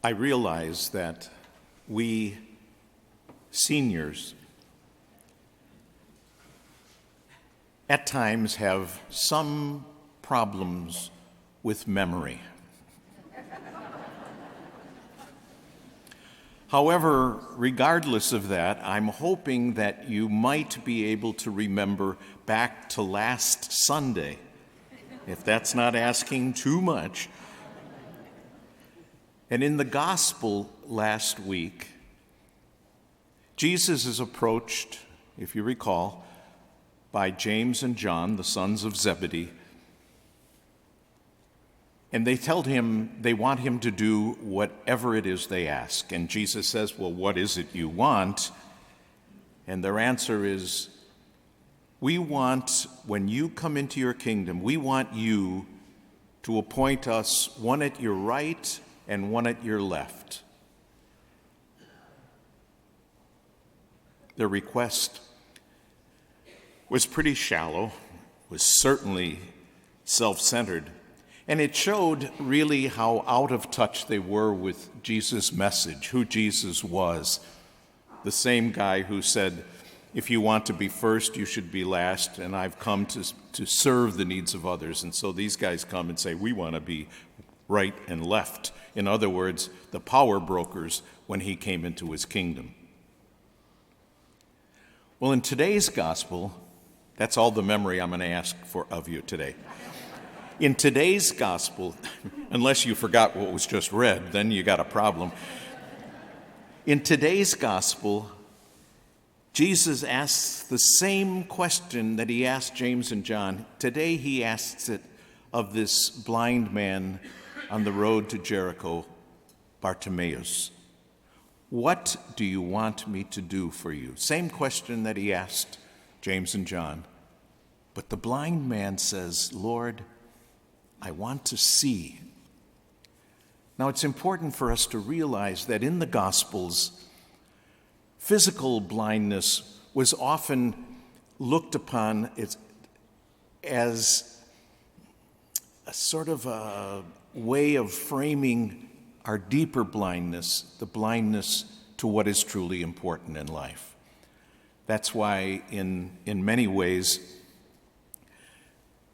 I realize that we seniors at times have some problems with memory. However, regardless of that, I'm hoping that you might be able to remember back to last Sunday, if that's not asking too much. And in the gospel last week, Jesus is approached, if you recall, by James and John, the sons of Zebedee, and they tell him they want him to do whatever it is they ask. And Jesus says, well, what is it you want? And their answer is, we want, when you come into your kingdom, we want you to appoint us one at your right and one at your left. Their request was pretty shallow, was certainly self-centered, and it showed really how out of touch they were with Jesus' message, who Jesus was. The same guy who said, if you want to be first, you should be last, and I've come to serve the needs of others. And so these guys come and say, we want to be right and left. In other words, the power brokers when he came into his kingdom. Well, in today's gospel, that's all the memory I'm going to ask for of you today. In today's gospel, unless you forgot what was just read, then you got a problem. In today's gospel, Jesus asks the same question that he asked James and John. Today he asks it of this blind man on the road to Jericho, Bartimaeus. What do you want me to do for you? Same question that he asked James and John. But the blind man says, Lord, I want to see. Now, it's important for us to realize that in the Gospels, physical blindness was often looked upon as a sort of a way of framing our deeper blindness, the blindness to what is truly important in life. That's why in many ways,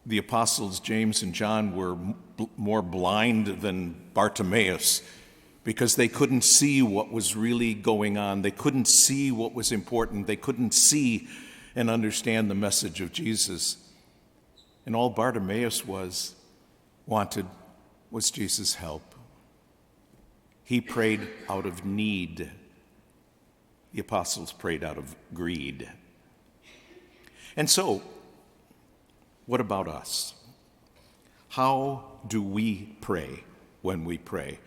the apostles James and John were more blind than Bartimaeus because they couldn't see what was really going on. They couldn't see what was important. They couldn't see and understand the message of Jesus. And all Bartimaeus wanted was Jesus' help. He prayed out of need. The apostles prayed out of greed. And so, what about us? How do we pray when we pray?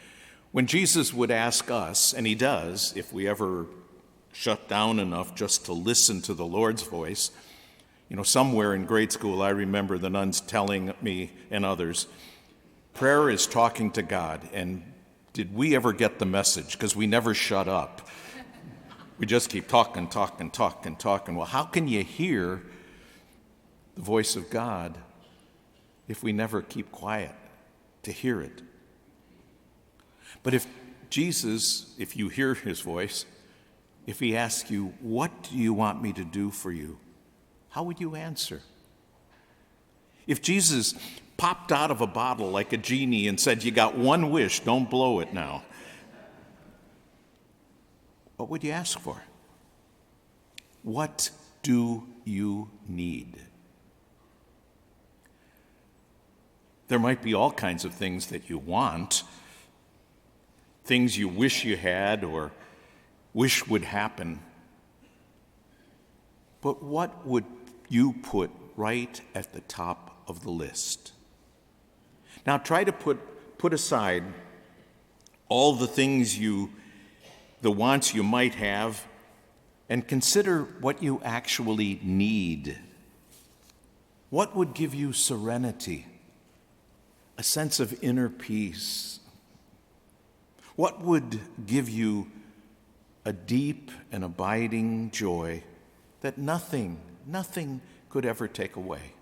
When Jesus would ask us, and he does, if we ever shut down enough just to listen to the Lord's voice, somewhere in grade school I remember the nuns telling me and others, prayer is talking to God. And did we ever get the message? Because we never shut up. We just keep talking. Well, how can you hear the voice of God if we never keep quiet to hear it? But if you hear his voice, if he asks you, what do you want me to do for you? How would you answer? If Jesus popped out of a bottle like a genie and said, you got one wish, don't blow it now, what would you ask for? What do you need? There might be all kinds of things that you want, things you wish you had or wish would happen. But what would you put right at the top of the list? Now try to put aside all the things the wants you might have, and consider what you actually need. What would give you serenity? A sense of inner peace? What would give you a deep and abiding joy that nothing could ever take away?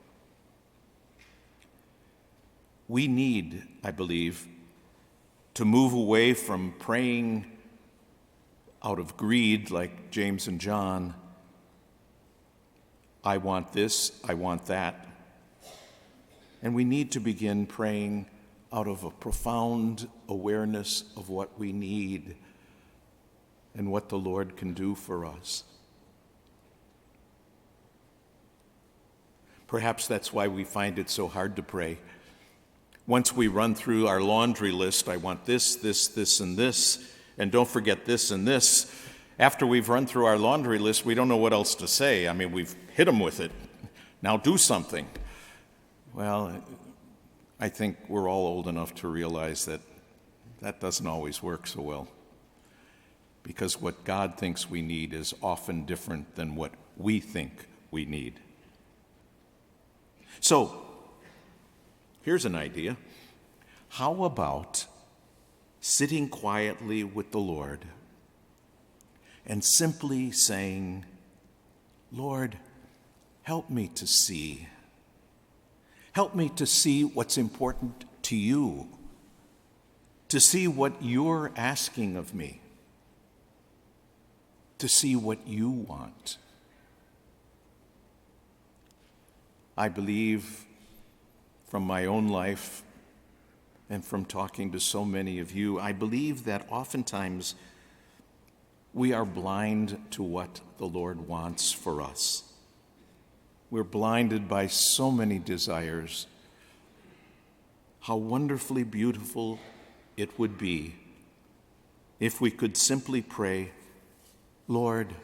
We need, I believe, to move away from praying out of greed like James and John. I want this, I want that. And we need to begin praying out of a profound awareness of what we need and what the Lord can do for us. Perhaps that's why we find it so hard to pray. Once we run through our laundry list, I want this, this, this, and this, and don't forget this and this. After we've run through our laundry list, we don't know what else to say. I mean, we've hit them with it. Now do something. Well, I think we're all old enough to realize that that doesn't always work so well, because what God thinks we need is often different than what we think we need. So, here's an idea. How about sitting quietly with the Lord and simply saying, Lord, help me to see. Help me to see what's important to you, to see what you're asking of me, to see what you want. I believe from my own life and from talking to so many of you, I believe that oftentimes we are blind to what the Lord wants for us. We're blinded by so many desires. How wonderfully beautiful it would be if we could simply pray, Lord,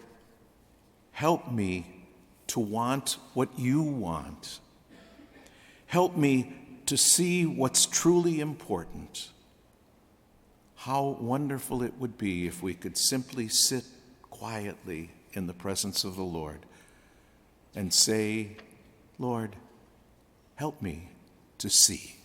help me to want what you want. Help me to see what's truly important. How wonderful it would be if we could simply sit quietly in the presence of the Lord and say, Lord, help me to see.